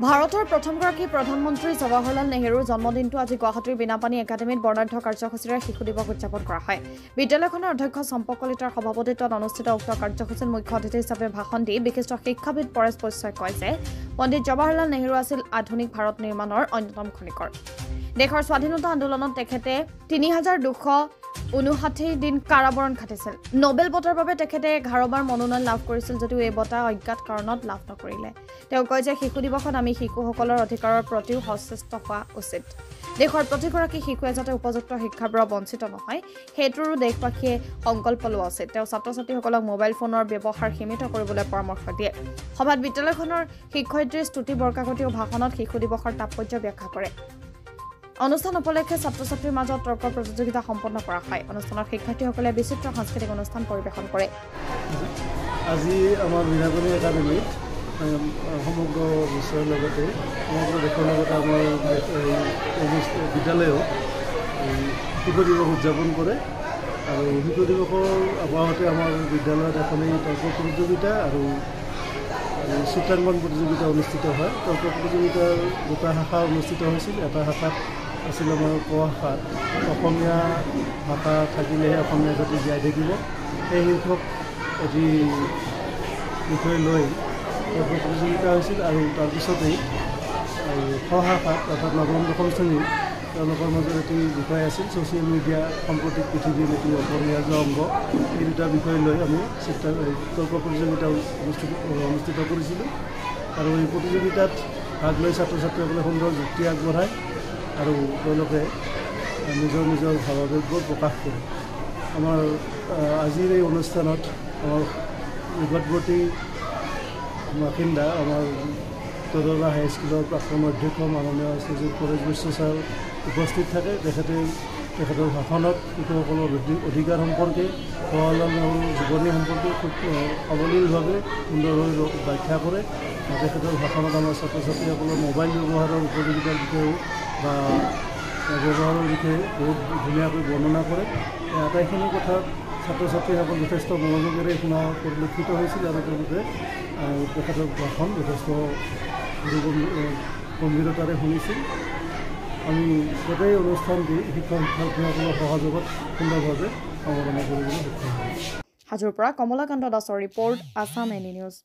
ভাৰতৰ প্ৰথমগৰাকী প্ৰধানমন্ত্ৰী জৱাহৰলাল নেহৰুৰ জন্মদিনটো আজি গুৱাহাটীৰ বিনাপানী একাডেমীত বৰ্ণাঢ্য কাৰ্যসূচীৰে শিশু দিৱস উদযাপন কৰা হয়। বিদ্যালয়খনৰ অধ্যক্ষ চম্পক কলিতাৰ সভাপতিত্বত অনুষ্ঠিত উক্ত কাৰ্যসূচীত মুখ্য অতিথি হিচাপে ভাষণ দি বিশিষ্ট শিক্ষাবিদ পৰেশ বৈশ্যই কয় যে পণ্ডিত জৱাহৰলাল নেহৰু আছিল আধুনিক ভাৰত নিৰ্মাণৰ অন্যতম খনিকৰ। দেশৰ স্বাধীনতা আন্দোলনত তেখেতে ৩,২৫৯ দিন কাৰাবৰণ খাটিছিল। নোবেল বঁটাৰ বাবে তেখেতে 11বাৰ মনোনয়ন লাভ কৰিছিল যদিও এই বঁটা অজ্ঞাত কাৰণত লাভ নকৰিলে। তেওঁ কয় যে শিশু দিৱসত আমি শিশুসকলৰ অধিকাৰৰ প্ৰতিও সচেষ্ট হোৱা উচিত। দেশৰ প্ৰতিগৰাকী শিশুৱে যাতে উপযুক্ত শিক্ষাৰ পৰা বঞ্চিত নহয় সেইটোৰো দেশবাসীয়ে সংকল্প লোৱা উচিত। তেওঁ ছাত্ৰ ছাত্ৰীসকলক মোবাইল ফোনৰ ব্যৱহাৰ সীমিত কৰিবলৈ পৰামৰ্শ দিয়ে। সভাত বিদ্যালয়খনৰ শিক্ষয়িত্ৰী স্তুতি বৰকাকতিও ভাষণত শিশু দিৱসৰ তাৎপৰ্য ব্যাখ্যা কৰে। অনুষ্ঠান উপলক্ষে ছাত্ৰ ছাত্ৰীৰ মাজত তৰ্ক প্ৰতিযোগিতা সম্পন্ন কৰা হয়। অনুষ্ঠানত শিক্ষাৰ্থীসকলে বিচিত্ৰ সাংস্কৃতিক অনুষ্ঠান পৰিৱেশন কৰে। আজি আমাৰ বিনাপানী একাডেমীত সমগ্ৰ বিশ্বৰ লগতে সমগ্ৰ দেশৰ লগতে আমাৰ বিদ্যালয়েও শিশু দিৱস উদযাপন কৰে আৰু শিশু দিৱসৰ আবহতে আমাৰ বিদ্যালয়ত এখনেই তৰ্ক প্ৰতিযোগিতা আৰু চিত্ৰাংকন প্ৰতিযোগিতা অনুষ্ঠিত হয়। তৰ্ক প্ৰতিযোগিতাৰ দুটা শাখা অনুষ্ঠিত হৈছিল। এটা শাখাত আছিল আমাৰ ক শাখাত অসমীয়া ভাষা থাকিলেহে অসমীয়া জাতি জীয়াই থাকিব, সেই শীৰ্ষক এটি বিষয় লৈ তৰ্ক প্ৰতিযোগিতা হৈছিল আৰু তাৰপিছতেই খ শাখাত অৰ্থাৎ নৱম দশম শ্ৰেণীৰ তেওঁলোকৰ মাজত এটি বিষয় আছিল ছ'চিয়েল মিডিয়া সাম্প্ৰতিক পৃথিৱীৰ এটি অপৰিহাৰ্য অংগ। এই দুটা বিষয় লৈ আমি তৰ্ক প্ৰতিযোগিতা অনুষ্ঠিত কৰিছিলোঁ আৰু এই প্ৰতিযোগিতাত ভাগ লৈ ছাত্ৰ ছাত্ৰীসকলে সুন্দৰ যুক্তি আগবঢ়ায় আৰু তেওঁলোকে নিজৰ নিজৰ ভাৱাৱেগবোৰ প্ৰকাশ কৰে। আমাৰ আজিৰ এই অনুষ্ঠানত আমাৰ নিকটৱৰ্তী বাসিন্দা আমাৰ তদৰা হাইস্কুলৰ প্ৰাক্তন অধ্যক্ষ মাননীয় শ্ৰীযুত পৰেশ বৈশ্য ছাৰ উপস্থিত থাকে। তেখেতৰ ভাষণত শিশুসকলৰ অধিকাৰ সম্পৰ্কে জৱাহৰলাল নেহৰুৰ জীৱনী সম্পৰ্কে খুব অৱলীলভাৱে সুন্দৰভাৱে ব্যাখ্যা কৰে। তেখেতৰ ভাষণত আমাৰ ছাত্ৰ ছাত্ৰীসকলৰ মোবাইল ব্যৱহাৰৰ উপযোগিতাৰ বিষয়েও বা ব্যৱহাৰৰ বিষয়ে বহুত ধুনীয়াকৈ বৰ্ণনা কৰে। এই আটাইখিনি কথা ছাত্ৰ ছাত্ৰীসকল যথেষ্ট মনোযোগেৰে শুনা পৰিলক্ষিত হৈছিল আৰু তেওঁলোকে তেখেতৰ ভাষণ যথেষ্ট গম্ভীৰতাৰে শুনিছিল। আমি গোটেই অনুষ্ঠানটি শিক্ষাৰ্থীসকলৰ সহযোগত সুন্দৰভাৱে সম্পাদনা কৰিবলৈ সক্ষম হৈছোঁ। হাজোৰ পৰা কমলাকান্ত দাসৰ ৰিপৰ্ট, আছাম এনি নিউজ।